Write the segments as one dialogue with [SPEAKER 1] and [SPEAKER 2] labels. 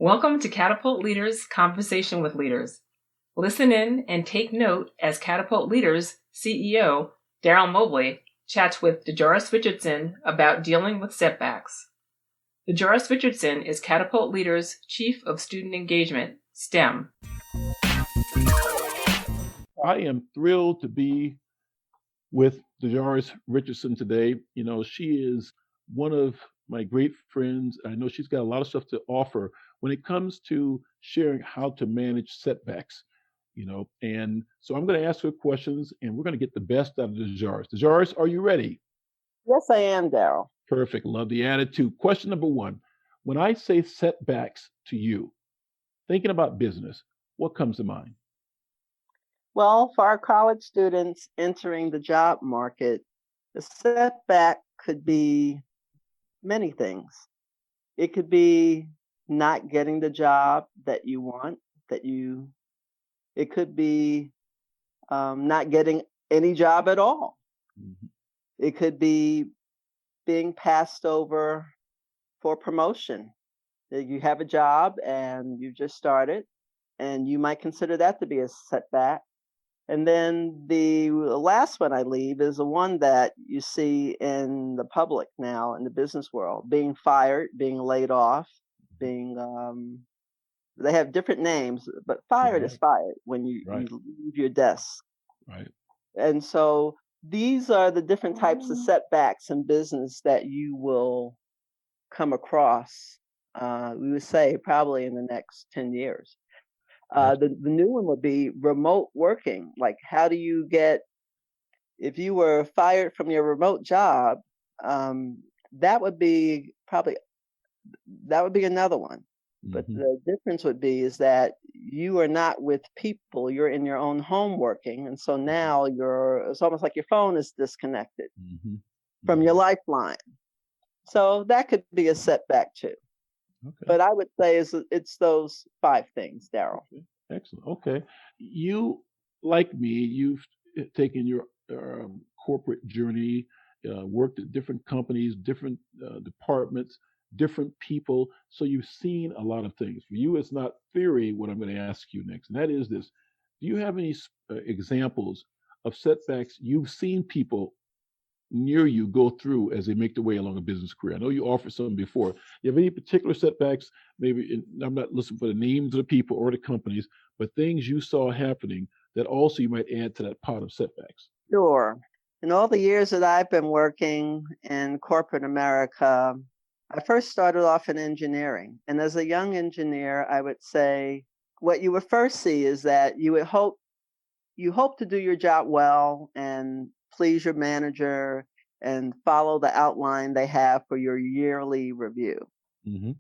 [SPEAKER 1] Welcome to Catapult Leaders Conversation with Leaders. Listen in and take note as Catapult Leaders CEO Daryl Mobley chats with DeJoris Richardson about dealing with setbacks. DeJoris Richardson is Catapult Leaders Chief of Student Engagement, STEM.
[SPEAKER 2] I am thrilled to be with DeJoris Richardson today. You know, she is one of my great friends. I know she's got a lot of stuff to offer when it comes to sharing how to manage setbacks, and so I'm going to ask her questions and we're going to get the best out of DeJoris. DeJoris, are you ready?
[SPEAKER 3] Yes, I am, Daryl.
[SPEAKER 2] Perfect. Love the attitude. Question number one. When I say setbacks to you, thinking about business, what comes to mind?
[SPEAKER 3] Well, for our college students entering the job market, the setback could be many things. It could be not getting the job that you want, it could be not getting any job at all. Mm-hmm. It could be being passed over for promotion. You have a job and you just started, and you might consider that to be a setback. And then the last one I leave is the one that you see in the public now in the business world: being fired, being laid off, being they have different names, but fired is fired when you leave your desk.
[SPEAKER 2] Right.
[SPEAKER 3] And so these are the different types of setbacks in business that you will come across, we would say probably in the next 10 years. The new one would be remote working. Like, how do you get, if you were fired from your remote job, that would be another one. Mm-hmm. But the difference would be is that you are not with people, you're in your own home working. And so now it's almost like your phone is disconnected from your lifeline. So that could be a setback too. Okay. But I would say it's those 5 things, Daryl.
[SPEAKER 2] Excellent. Okay. You, like me, you've taken your corporate journey, worked at different companies, different departments, different people. So you've seen a lot of things. For you, it's not theory, what I'm going to ask you next. And that is this. Do you have any examples of setbacks you've seen people near you go through as they make their way along a business career? I know you offered some before. Do you have any particular setbacks? Maybe I'm not listening for the names of the people or the companies, but things you saw happening that also you might add to that pot of setbacks.
[SPEAKER 3] Sure. In all the years that I've been working in corporate America, I first started off in engineering. And as a young engineer, I would say what you would first see is that you hope to do your job well and please your manager and follow the outline they have for your yearly review. Mm-hmm.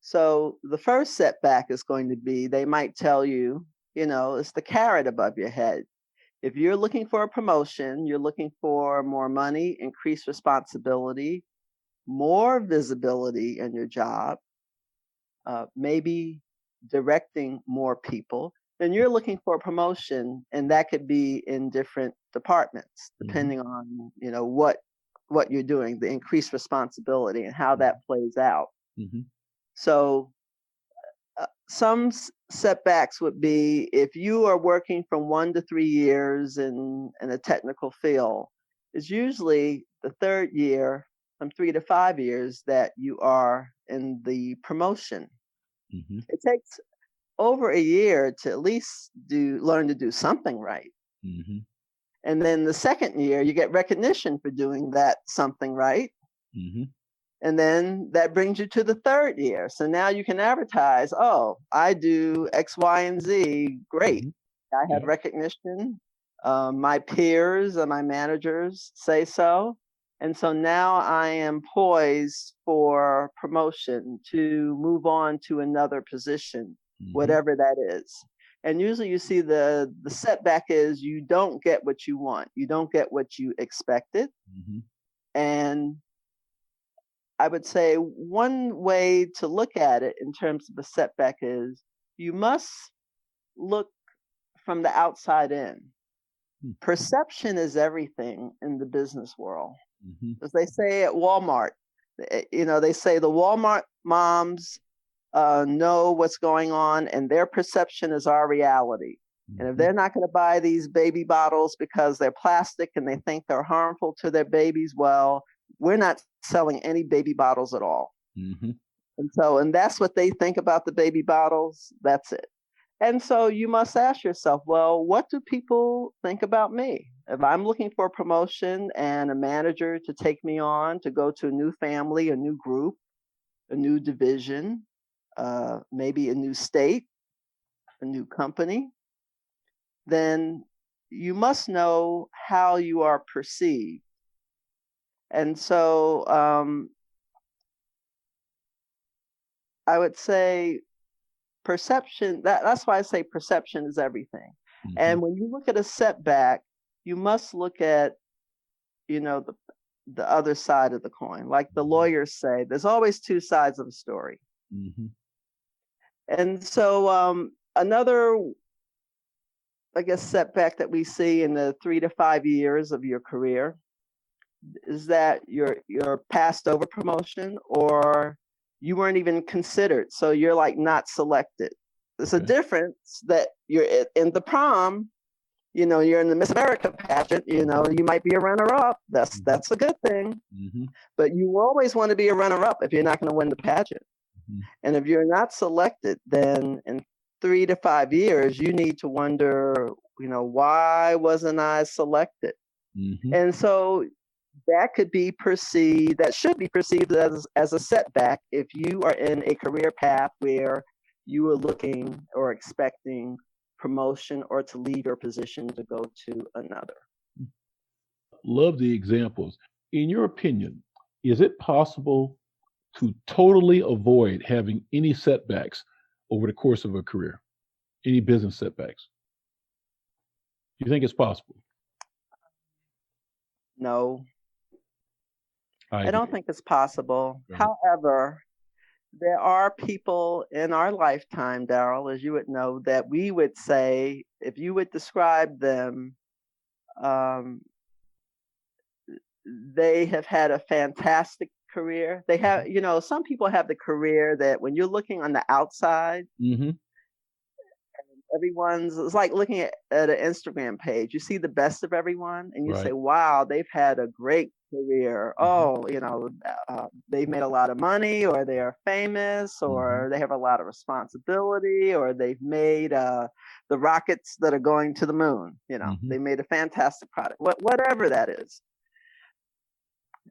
[SPEAKER 3] So the first setback is going to be, they might tell you, it's the carrot above your head. If you're looking for a promotion, you're looking for more money, increased responsibility, more visibility in your job, maybe directing more people, then you're looking for a promotion, and that could be in different departments, depending on, what you're doing, the increased responsibility and how that plays out. Mm-hmm. So some setbacks would be if you are working from 1 to 3 years in a technical field, it's usually the third year, from 3 to 5 years, that you are in the promotion. Mm-hmm. It takes over a year to at least learn to do something right. Mm-hmm. And then the second year, you get recognition for doing that something right. Mm-hmm. And then that brings you to the third year. So now you can advertise, I do X, Y, and Z. Great. Mm-hmm. I have recognition. My peers and my managers say so. And so now I am poised for promotion to move on to another position, whatever that is. And usually you see the setback is you don't get what you want. You don't get what you expected. Mm-hmm. And I would say one way to look at it in terms of a setback is you must look from the outside in. Mm-hmm. Perception is everything in the business world. Mm-hmm. As they say at Walmart, they say the Walmart moms know what's going on, and their perception is our reality. And if they're not going to buy these baby bottles because they're plastic and they think they're harmful to their babies, well, we're not selling any baby bottles at all.
[SPEAKER 2] Mm-hmm.
[SPEAKER 3] And that's what they think about the baby bottles. That's it. And so you must ask yourself, well, what do people think about me? If I'm looking for a promotion and a manager to take me on to go to a new family, a new group, a new division, maybe a new state, a new company, then you must know how you are perceived. And so I would say perception, that's why I say perception is everything. Mm-hmm. And when you look at a setback, you must look at, the other side of the coin. Like the lawyers say, there's always two sides of a story. Mm-hmm. And so another, I guess, setback that we see in the 3 to 5 years of your career is that you're passed over promotion, or you weren't even considered. So you're like not selected. There's a difference that you're in the prom, you're in the Miss America pageant, you might be a runner-up. That's a good thing. Mm-hmm. But you always want to be a runner-up if you're not going to win the pageant. Mm-hmm. And if you're not selected, then in 3 to 5 years, you need to wonder, why wasn't I selected? Mm-hmm. And so that should be perceived as a setback if you are in a career path where you are looking or expecting promotion or to leave your position to go to another.
[SPEAKER 2] Love the examples. In your opinion, is it possible to totally avoid having any setbacks over the course of a career? Any business setbacks? Do you think it's possible?
[SPEAKER 3] No. I don't think it's possible. Right. However, there are people in our lifetime, Daryl, as you would know, that we would say, if you would describe them, they have had a fantastic career. They have, some people have the career that when you're looking on the outside, mm-hmm. It's like looking at an Instagram page. You see the best of everyone and you say, wow, they've had a great career. Mm-hmm. Oh, they've made a lot of money, or they are famous, or mm-hmm. they have a lot of responsibility, or they've made the rockets that are going to the moon. Mm-hmm. They made a fantastic product, whatever that is.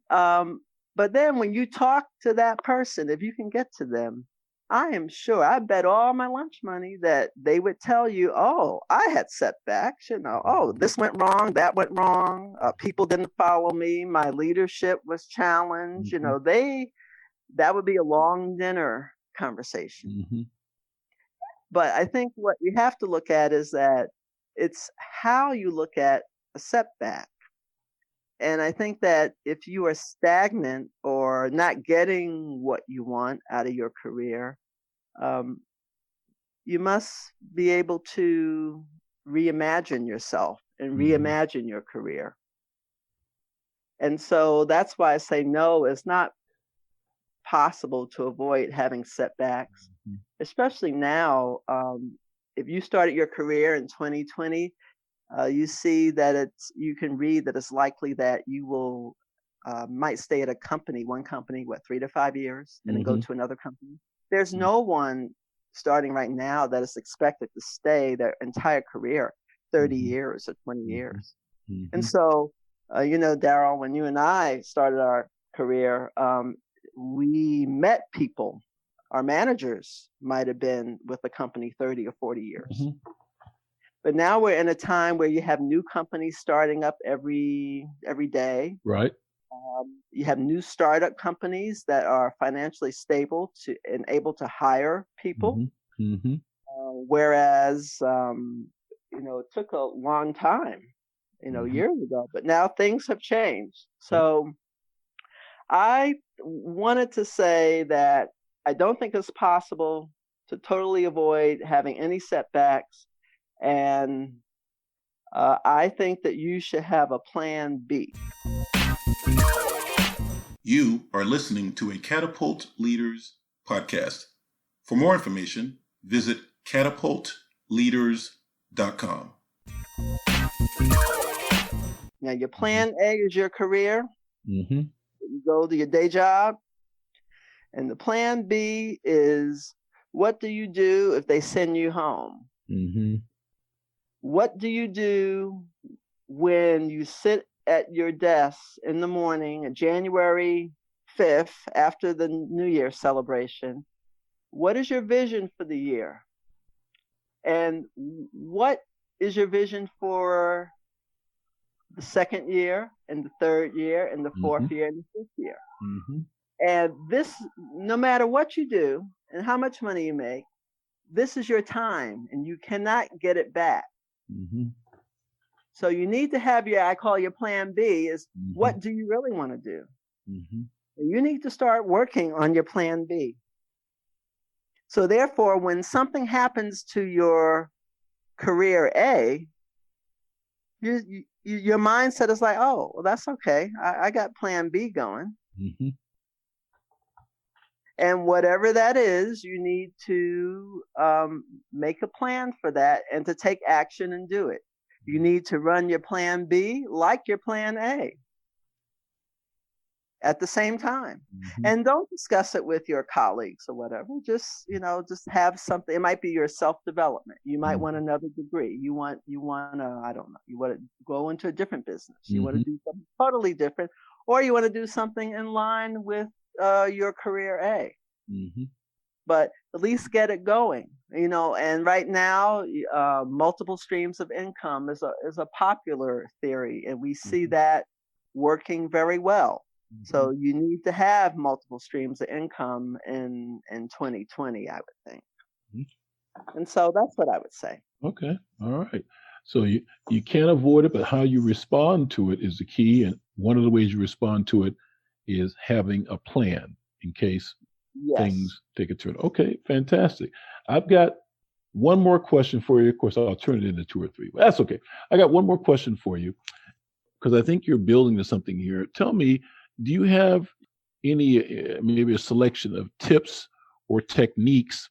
[SPEAKER 3] But then when you talk to that person, if you can get to them, I am sure, I bet all my lunch money that they would tell you, oh, I had setbacks, oh, this went wrong, that went wrong. People didn't follow me. My leadership was challenged. Mm-hmm. That would be a long dinner conversation. Mm-hmm. But I think what you have to look at is that it's how you look at a setback. And I think that if you are stagnant or not getting what you want out of your career, you must be able to reimagine yourself and reimagine your career. And so that's why I say no, it's not possible to avoid having setbacks, especially now. If you started your career in 2020, you see that you can read that it's likely that you will might stay at one company, 3 to 5 years, and then go to another company. There's no one starting right now that is expected to stay their entire career, 30 years or 20 years. Mm-hmm. And so, Daryl, when you and I started our career, we met people. Our managers might have been with the company 30 or 40 years. Mm-hmm. But now we're in a time where you have new companies starting up every day. Right. You have new startup companies that are financially stable and able to hire people. Mm-hmm. Mm-hmm. Whereas, it took a long time, years ago. But now things have changed. So I wanted to say that I don't think it's possible to totally avoid having any setbacks. And I think that you should have a plan B.
[SPEAKER 4] You are listening to a Catapult Leaders podcast. For more information, visit catapultleaders.com.
[SPEAKER 3] Now, your plan A is your career.
[SPEAKER 2] Mm-hmm.
[SPEAKER 3] You go to your day job. And the plan B is, what do you do if they send you home?
[SPEAKER 2] Mm-hmm.
[SPEAKER 3] What do you do when you sit at your desk in the morning, January 5th, after the New Year celebration? What is your vision for the year? And what is your vision for the second year and the third year and the fourth year and the fifth year?
[SPEAKER 2] Mm-hmm.
[SPEAKER 3] And this, no matter what you do and how much money you make, this is your time and you cannot get it back.
[SPEAKER 2] Mm-hmm.
[SPEAKER 3] So you need to have I call your plan B is, what do you really want to do?
[SPEAKER 2] Mm-hmm.
[SPEAKER 3] You need to start working on your plan B. So therefore, when something happens to your career A, your mindset is like, oh, well, that's okay. I got plan B going.
[SPEAKER 2] Mm-hmm.
[SPEAKER 3] And whatever that is, you need to make a plan for that and to take action and do it. You need to run your plan B like your plan A at the same time.
[SPEAKER 2] Mm-hmm.
[SPEAKER 3] And don't discuss it with your colleagues or whatever. Just have something. It might be your self-development. You might want another degree. You want to, I don't know, you want to go into a different business. You want to do something totally different, or you want to do something in line with your career A.
[SPEAKER 2] Mm-hmm.
[SPEAKER 3] But at least get it going, and right now, multiple streams of income is a popular theory, and we see that working very well. Mm-hmm. So you need to have multiple streams of income in 2020, I would think. Mm-hmm. And so that's what I would say.
[SPEAKER 2] Okay. All right. So you can't avoid it, but how you respond to it is the key. And one of the ways you respond to it is having a plan in case things take a turn. Okay, fantastic. I've got one more question for you. Of course, I'll turn it into 2 or 3, but that's okay. I got one more question for you because I think you're building to something here. Tell me, do you have any, maybe a selection of tips or techniques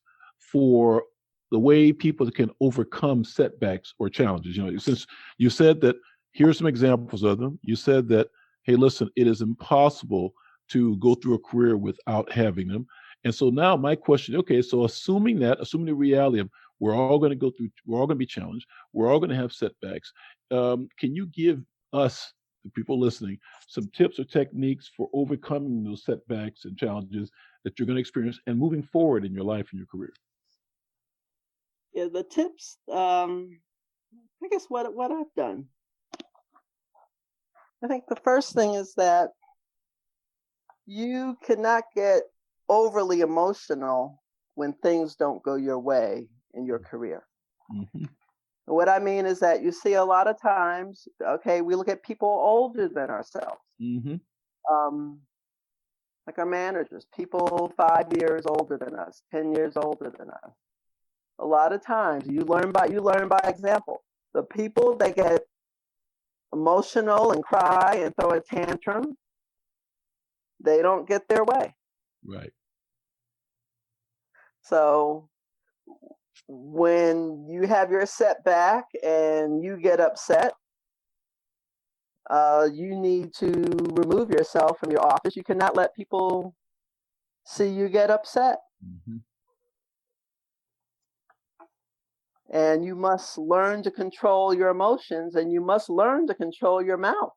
[SPEAKER 2] for the way people can overcome setbacks or challenges? Since you said that, here's some examples of them. You said that, hey, listen, it is impossible to go through a career without having them. And so now my question, okay, so assuming the reality of we're all going to be challenged, we're all going to have setbacks. Can you give us, the people listening, some tips or techniques for overcoming those setbacks and challenges that you're going to experience and moving forward in your life and your career?
[SPEAKER 3] Yeah, the tips, I guess what I've done. I think the first thing is that you cannot get overly emotional when things don't go your way in your career. Mm-hmm. What I mean is that you see a lot of times, okay, we look at people older than ourselves. Mm-hmm. Like our managers, people 5 years older than us, 10 years older than us. A lot of times you learn by example. The people that get emotional and cry and throw a tantrum, they don't get their way.
[SPEAKER 2] Right.
[SPEAKER 3] So when you have your setback and you get upset, you need to remove yourself from your office. You cannot let people see you get upset. Mm-hmm. And you must learn to control your emotions, and you must learn to control your mouth.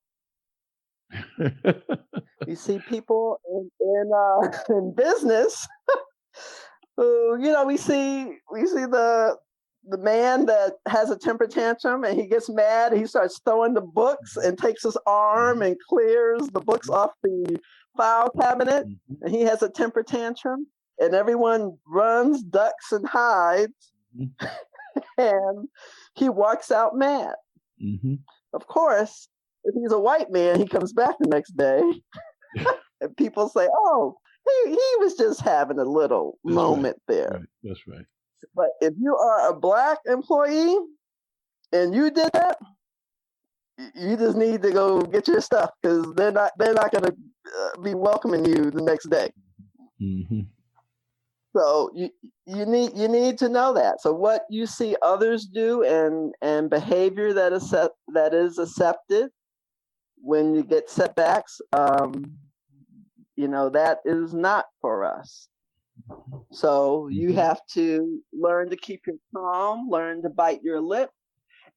[SPEAKER 3] You see people in business who, we see the man that has a temper tantrum and he gets mad, he starts throwing the books and takes his arm and clears the books off the file cabinet, and he has a temper tantrum, and everyone runs, ducks, and hides, and he walks out mad. Mm-hmm. Of course, if he's a white man, he comes back the next day, and people say, "Oh, he was just having a little moment there."
[SPEAKER 2] Right. That's right.
[SPEAKER 3] But if you are a Black employee and you did that, you just need to go get your stuff, because they're not going to be welcoming you the next day.
[SPEAKER 2] Mm-hmm.
[SPEAKER 3] So you need to know that. So what you see others do and behavior that is accepted when you get setbacks, that is not for us. So you have to learn to keep your calm, learn to bite your lip.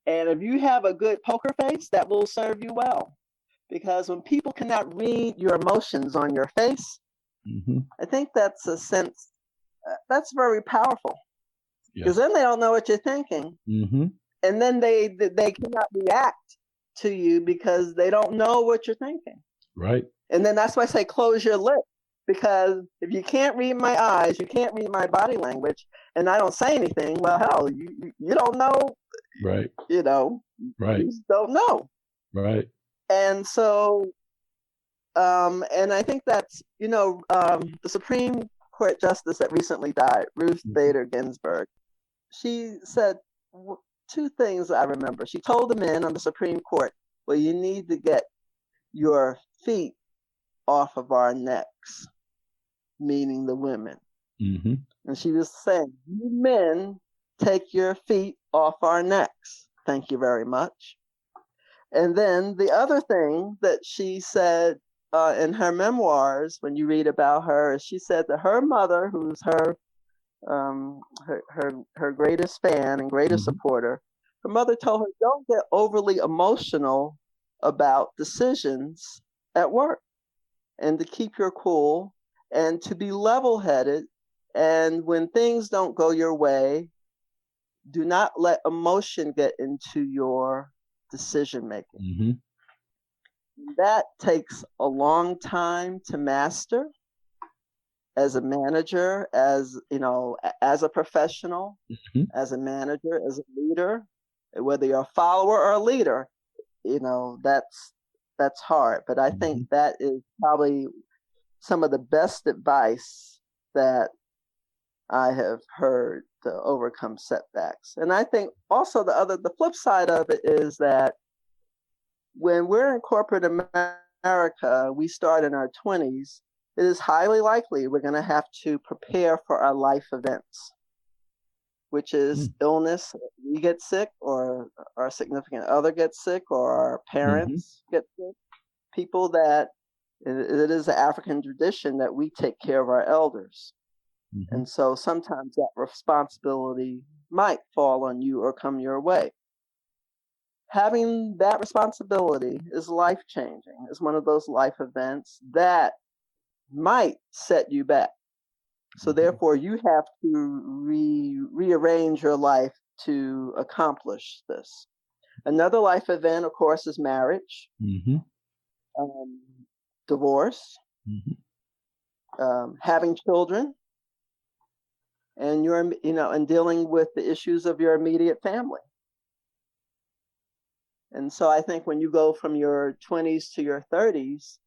[SPEAKER 3] And if you have a good poker face, that will serve you well. Because when people cannot read your emotions on your face, I think that's a sense, that's very powerful. Because then they don't know what you're thinking. And then they cannot react to you because they don't know what you're thinking.
[SPEAKER 2] Right.
[SPEAKER 3] And then that's why I say close your lip. Because if you can't read my eyes, you can't read my body language, and I don't say anything, well, hell, you don't know.
[SPEAKER 2] Right.
[SPEAKER 3] Right. You just don't know.
[SPEAKER 2] Right.
[SPEAKER 3] And so, and I think that's, the Supreme Court Justice that recently died, Ruth Bader Ginsburg, she said two things I remember. She told the men on the Supreme Court, well, you need to get your feet off of our necks, meaning the women. And she was saying, you men, take your feet off our necks. Thank you very much. And then the other thing that she said in her memoirs, when you read about her, she said that her mother, who's her greatest fan and greatest supporter, her mother told her, don't get overly emotional about decisions at work, and to keep your cool and to be level-headed. And when things don't go your way, do not let emotion get into your decision making. That takes a long time to master as a manager, as a professional, as a manager, as a leader, whether you're a follower or a leader. That's hard. But I think that is probably some of the best advice that I have heard to overcome setbacks. And I think also the flip side of it is that when we're in corporate America, we start in our 20s, it is highly likely we're going to have to prepare for our life events, which is illness. We get sick, or our significant other gets sick, or our parents get sick. People that, it is an African tradition that we take care of our elders. And so sometimes that responsibility might fall on you or come your way. Having that responsibility is life-changing. It's one of those life events that might set you back. So therefore, you have to rearrange your life to accomplish this. Another life event, of course, is marriage, divorce, having children, and and dealing with the issues of your immediate family. And so I think when you go from your 20s to your 30s,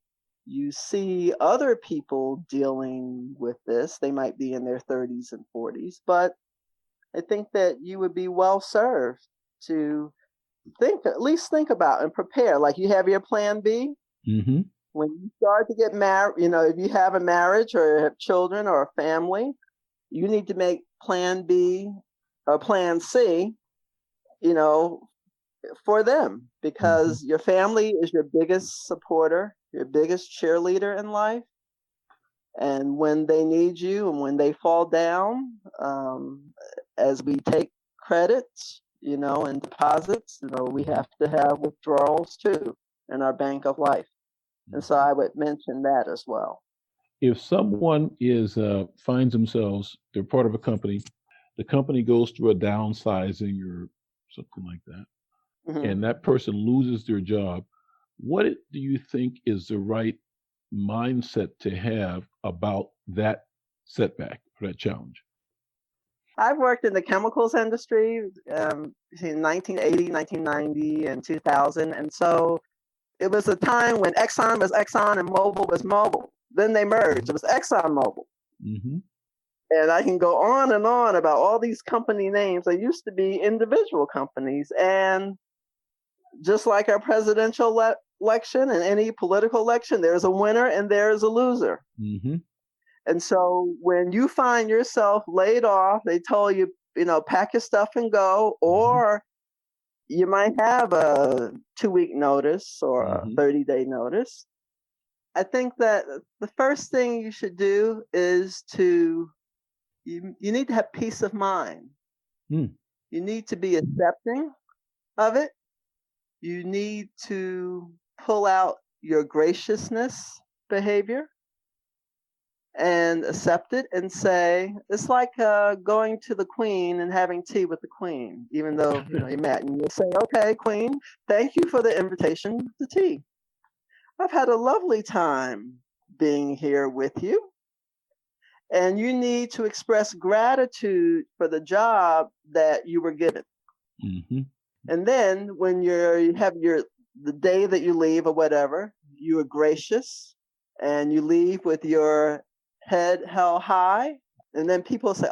[SPEAKER 3] you see other people dealing with this. They might be in their 30s and 40s, but I think that you would be well served to at least think about and prepare. Like, you have your plan B. When you start to get married, if you have a marriage or have children or a family, you need to make plan B or plan C, for them, because your family is your biggest supporter, your biggest cheerleader in life. And when they need you and when they fall down, as we take credits, and deposits, we have to have withdrawals too in our bank of life. And so I would mention that as well.
[SPEAKER 2] If someone finds themselves, they're part of a company, the company goes through a downsizing or something like that, and that person loses their job, what do you think is the right mindset to have about that setback or that challenge?
[SPEAKER 3] I've worked in the chemicals industry between 1980, 1990, and 2000. And so it was a time when Exxon was Exxon and Mobil was Mobil. Then they merged. It was Exxon Mobil. And I can go on and on about all these company names. They used to be individual companies. And just like our presidential election and any political election, there's a winner and there's a loser. And so when you find yourself laid off, they told you, pack your stuff and go, or you might have a 2-week notice or a 30-day notice. I think that the first thing you should do is you need to have peace of mind. You need to be accepting of it. You need to pull out your graciousness behavior and accept it and say, it's like going to the queen and having tea with the queen, even though you met, and you say, okay, queen, thank you for the invitation to tea. I've had a lovely time being here with you. And you need to express gratitude for the job that you were given. And then when you have the day that you leave or whatever, you are gracious and you leave with your head held high. And then people say,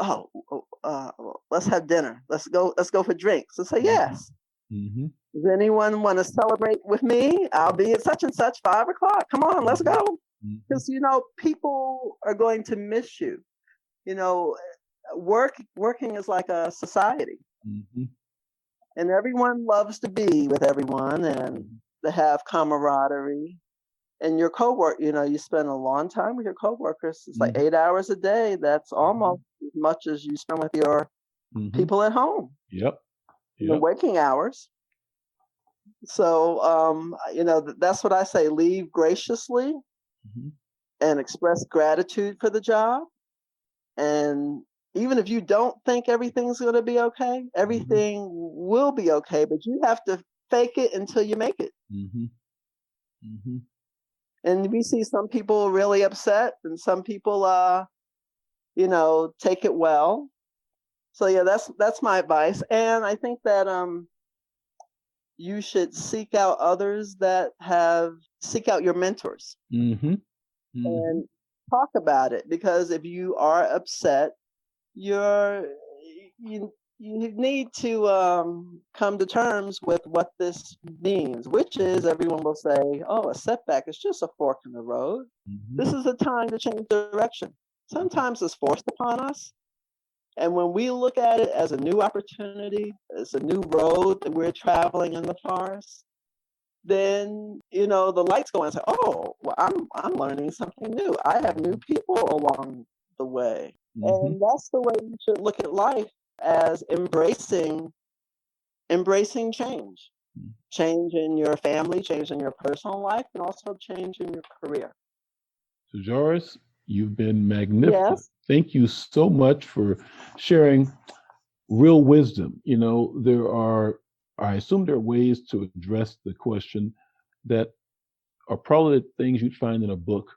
[SPEAKER 3] let's have dinner. Let's go for drinks. And say, yes. Does anyone want to celebrate with me? I'll be at such and such 5 o'clock. Come on, let's go. Because, people are going to miss you. Working is like a society. And everyone loves to be with everyone and to have camaraderie. And your coworker, you spend a long time with your coworkers. It's like 8 hours a day. That's almost as much as you spend with your people at home.
[SPEAKER 2] Yep.
[SPEAKER 3] The waking hours. So, that's what I say. Leave graciously and express gratitude for the job. And even if you don't think everything's going to be okay, everything will be okay, but you have to fake it until you make it. And we see some people really upset and some people, take it well. So yeah, that's my advice. And I think that, you should seek out others seek out your mentors and talk about it, because if you are upset, you need to come to terms with what this means, which is everyone will say, a setback is just a fork in the road. This is a time to change direction. Sometimes it's forced upon us. And when we look at it as a new opportunity, as a new road that we're traveling in the forest, then, the lights go on and say, I'm learning something new. I have new people along the way. And that's the way you should look at life, as embracing change. Change in your family, change in your personal life, and also change in your career.
[SPEAKER 2] So, Joris, you've been magnificent.
[SPEAKER 3] Yes.
[SPEAKER 2] Thank you so much for sharing real wisdom. I assume there are ways to address the question that are probably the things you'd find in a book.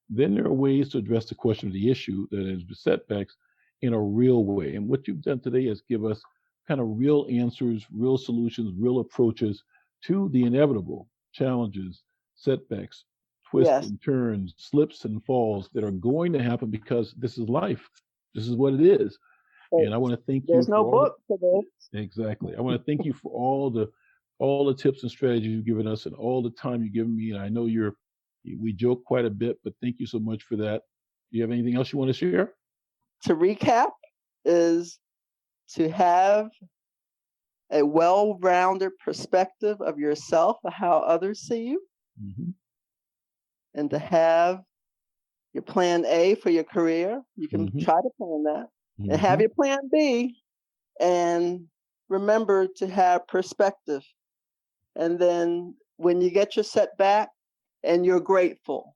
[SPEAKER 2] Then there are ways to address the question of the issue, that is the setbacks, in a real way. And what you've done today is give us kind of real answers, real solutions, real approaches to the inevitable challenges, setbacks, twists and turns, slips and falls that are going to happen, because this is life. This is what it is. And I want to thank you.
[SPEAKER 3] There's no book for this.
[SPEAKER 2] Exactly. I want to thank you for all the tips and strategies you've given us and all the time you've given me. And I know we joke quite a bit, but thank you so much for that. Do you have anything else you want to share?
[SPEAKER 3] To recap, is to have a well-rounded perspective of yourself, of how others see you, and to have your plan A for your career. You can try to plan that, and have your plan B, and remember to have perspective. And then when you get your setback and you're grateful,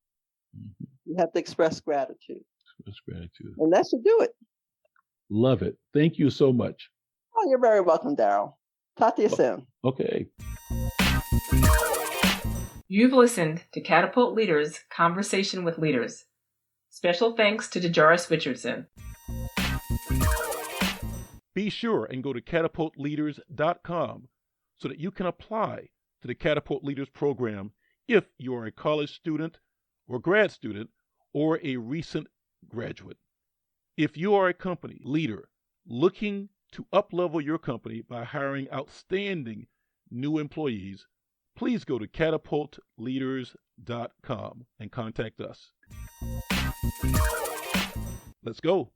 [SPEAKER 3] you have to express gratitude.
[SPEAKER 2] Express gratitude.
[SPEAKER 3] And that should do it.
[SPEAKER 2] Love it. Thank you so much.
[SPEAKER 3] Oh, you're very welcome, Daryl. Talk to you soon.
[SPEAKER 2] Okay.
[SPEAKER 1] You've listened to Catapult Leaders Conversation with Leaders. Special thanks to DeJoris Richardson.
[SPEAKER 2] Be sure and go to catapultleaders.com so that you can apply to the Catapult Leaders program if you are a college student or grad student or a recent graduate. If you are a company leader looking to up-level your company by hiring outstanding new employees, please go to catapultleaders.com and contact us. Let's go.